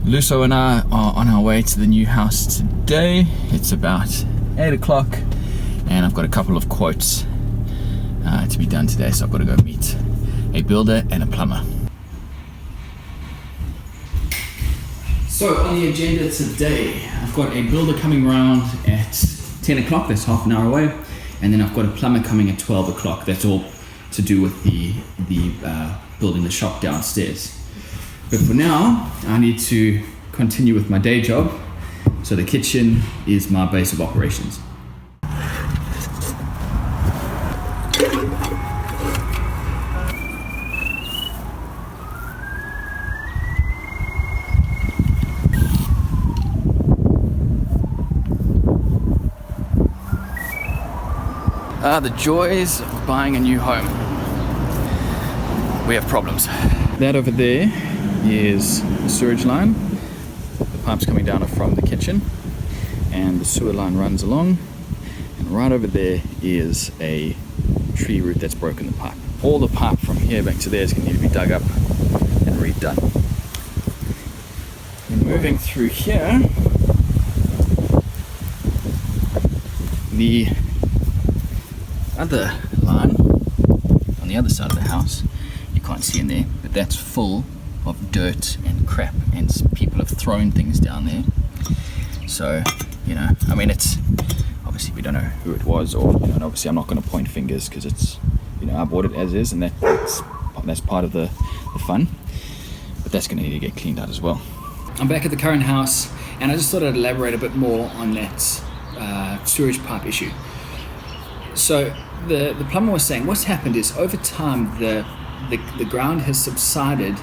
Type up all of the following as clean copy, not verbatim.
Luso and I are on our way to the new house today. It's about 8 o'clock and I've got a couple of quotes to be done today, so I've got to go meet a builder and a plumber. So on the agenda today, I've got a builder coming around at 10 o'clock, that's half an hour away, and then I've got a plumber coming at 12 o'clock. That's all to do with the building the shop downstairs. But for now, I need to continue with my day job. So the kitchen is my base of operations. The joys of buying a new home. We have problems. That over there is the sewage line. The pipes coming down are from the kitchen and the sewer line runs along, and right over there is a tree root that's broken the pipe. All the pipe from here back to there is going to need to be dug up and redone. And moving through here, the other line on the other side of the house, you can't see in there, but that's full of dirt and crap, and people have thrown things down there. So, you know, I mean, it's obviously we don't know who it was, or you know, and obviously I'm not going to point fingers because it's, you know, I bought it as is, and that's part of the fun. But that's going to need to get cleaned out as well. I'm back at the current house, and I just thought I'd elaborate a bit more on that sewage pipe issue. So the plumber was saying what's happened is over time the ground has subsided,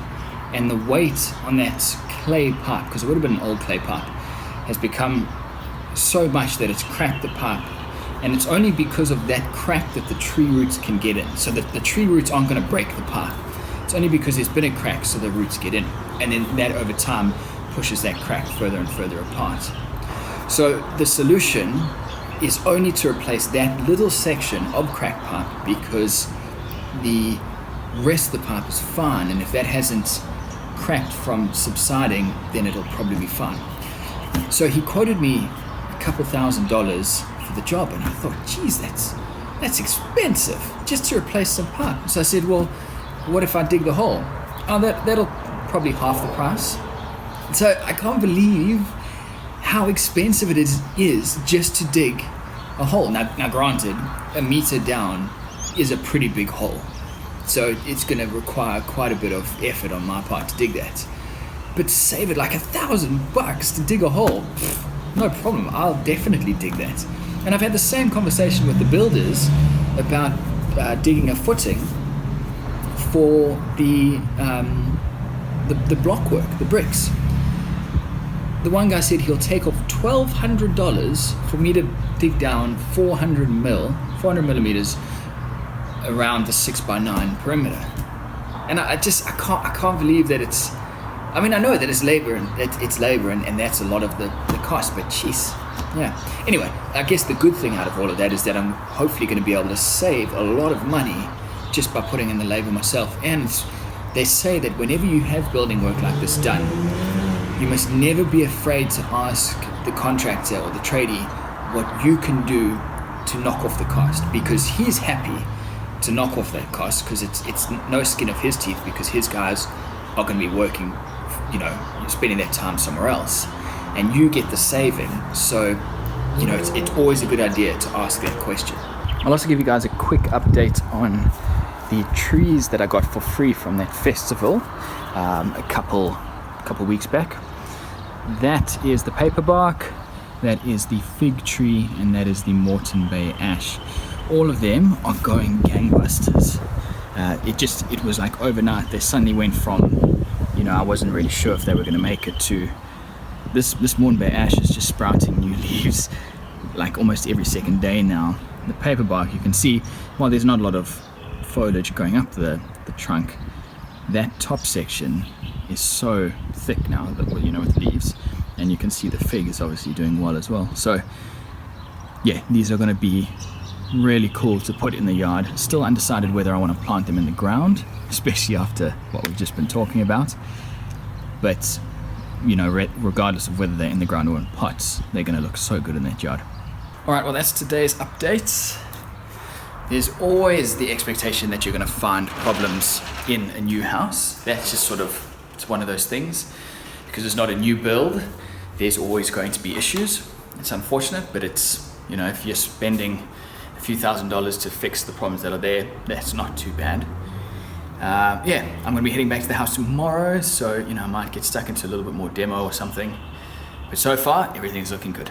and the weight on that clay pipe, because it would have been an old clay pipe, has become so much that it's cracked the pipe, and it's only because of that crack that the tree roots can get in. So that the tree roots aren't going to break the pipe. It's only because there's been a crack so the roots get in, and then that over time pushes that crack further and further apart. So the solution is only to replace that little section of crack pipe, because the rest of the pipe is fine, and if that hasn't cracked from subsiding, then it'll probably be fine. So he quoted me a couple $1,000s for the job, and I thought, geez, that's expensive just to replace some pipe. So I said, well, what if I dig the hole? Oh, that'll probably half the price. So I can't believe how expensive it is just to dig a hole. Now granted, a meter down is a pretty big hole, so it's going to require quite a bit of effort on my part to dig that. But to save it like $1,000 to dig a hole, no problem, I'll definitely dig that. And I've had the same conversation with the builders about digging a footing for the block work, the bricks. The one guy said he'll take off $1,200 for me to dig down 400 millimeters around the 6x9 perimeter. And I can't believe that it's, I mean, I know that it's labor and that's a lot of the cost, but jeez, yeah. Anyway, I guess the good thing out of all of that is that I'm hopefully going to be able to save a lot of money just by putting in the labor myself. And they say that whenever you have building work like this done, you must never be afraid to ask the contractor or the tradie what you can do to knock off the cost, because he's happy to knock off that cost, because it's no skin of his teeth, because his guys are going to be working, you know, spending their time somewhere else, and you get the saving. So, you know, it's always a good idea to ask that question. I'll also give you guys a quick update on the trees that I got for free from that festival a couple weeks back. That is the paperbark, that is the fig tree, and that is the Moreton Bay ash. All of them are going gangbusters. It was like overnight they suddenly went from, you know, I wasn't really sure if they were going to make it, to this Moreton Bay ash is just sprouting new leaves like almost every second day now. The paperbark, you can see, while there's not a lot of foliage going up the trunk, that top section is so thick now that, you know, with leaves, and you can see the fig is obviously doing well as well. So yeah, these are going to be really cool to put in the yard. Still undecided whether I want to plant them in the ground, especially after what we've just been talking about, but you know, regardless of whether they're in the ground or in pots, they're going to look so good in that yard. All right, well, that's today's update. There's always the expectation that you're going to find problems in a new house. That's just sort of, it's one of those things. Because it's not a new build, there's always going to be issues. It's unfortunate, but it's, you know, if you're spending a few $1,000s to fix the problems that are there, that's not too bad. Yeah, I'm going to be heading back to the house tomorrow, so, you know, I might get stuck into a little bit more demo or something. But so far, everything's looking good.